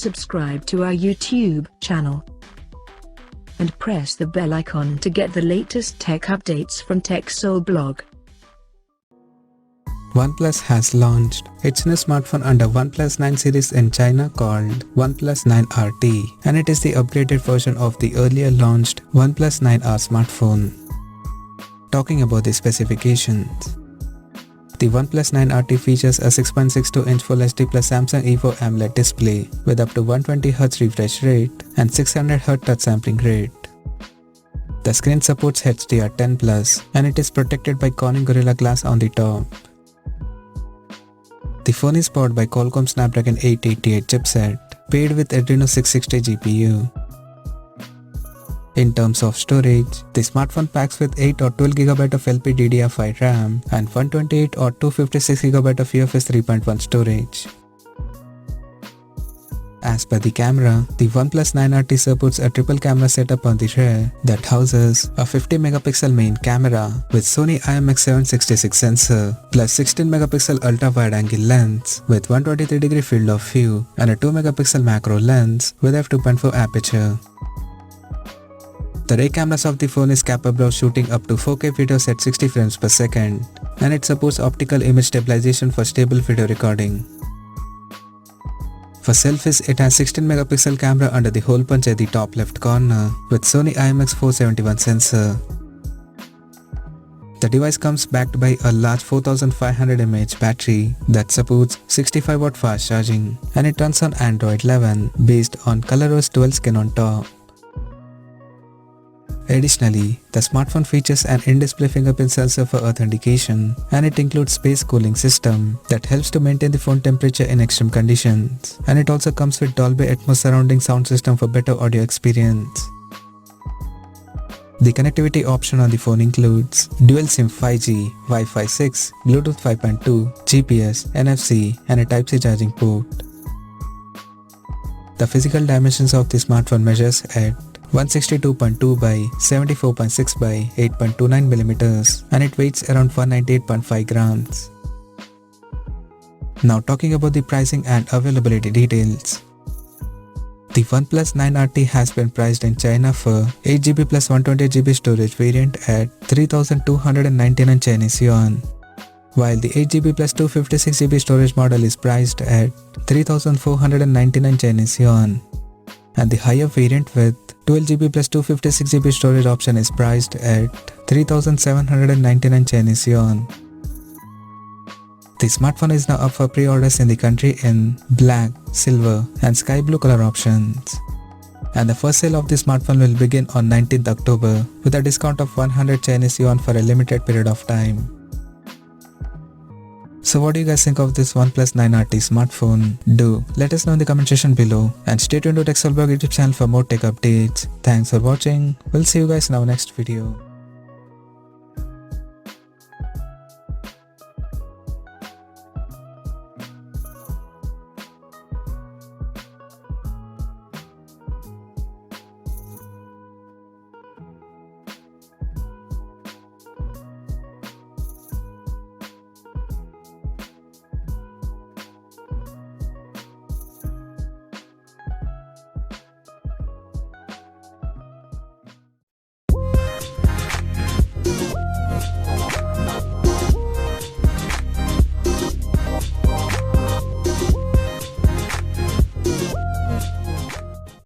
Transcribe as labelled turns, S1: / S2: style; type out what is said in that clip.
S1: subscribe to our YouTube channel and press the bell icon to get the latest tech updates from TechSole Blog.
S2: OnePlus has launched its new smartphone under OnePlus 9 series in China called OnePlus 9RT, and it is the upgraded version of the earlier launched OnePlus 9R smartphone. Talking about the specifications, the OnePlus 9RT features a 6.62-inch Full HD plus Samsung Evo AMOLED display with up to 120Hz refresh rate and 600Hz touch sampling rate. The screen supports HDR10+, and it is protected by Corning Gorilla Glass on the top. The phone is powered by Qualcomm Snapdragon 888 chipset, paired with Adreno 660 GPU. In terms of storage, the smartphone packs with 8 or 12GB of LPDDR5 RAM and 128 or 256GB of UFS 3.1 storage. As per the camera, the OnePlus 9RT supports a triple camera setup on the rear that houses a 50MP main camera with Sony IMX766 sensor plus 16MP ultra-wide angle lens with 123° field of view and a 2MP macro lens with f2.4 aperture. The rear cameras of the phone is capable of shooting up to 4K videos at 60 frames per second, and it supports optical image stabilization for stable video recording. For selfies, it has 16MP camera under the hole punch at the top left corner with Sony IMX471 sensor. The device comes backed by a large 4500 mAh battery that supports 65W fast charging, and it runs on Android 11 based on ColorOS dual skin on top. Additionally, the smartphone features an in-display fingerprint sensor for authentication, and it includes space cooling system that helps to maintain the phone temperature in extreme conditions, and it also comes with Dolby Atmos surrounding sound system for better audio experience. The connectivity option on the phone includes dual SIM 5G, Wi-Fi 6, Bluetooth 5.2, GPS, NFC, and a Type-C charging port. The physical dimensions of the smartphone measures at 162.2 by 74.6 by 8.29mm, and it weighs around 198.5 grams. Now talking about the pricing and availability details. The OnePlus 9RT has been priced in China for 8GB plus 128GB storage variant at 3,299 Chinese yuan, while the 8GB plus 256GB storage model is priced at 3,499 Chinese yuan, and the higher variant with 12GB plus 256GB storage option is priced at 3,799 Chinese yuan. The smartphone is now up for pre-orders in the country in black, silver, and sky blue color options. And the first sale of the smartphone will begin on 19th October with a discount of 100 Chinese yuan for a limited period of time. So what do you guys think of this OnePlus 9RT smartphone? Do let us know in the comment section below, and stay tuned to TechSole Blog YouTube channel for more tech updates. Thanks for watching. We'll see you guys in our next video.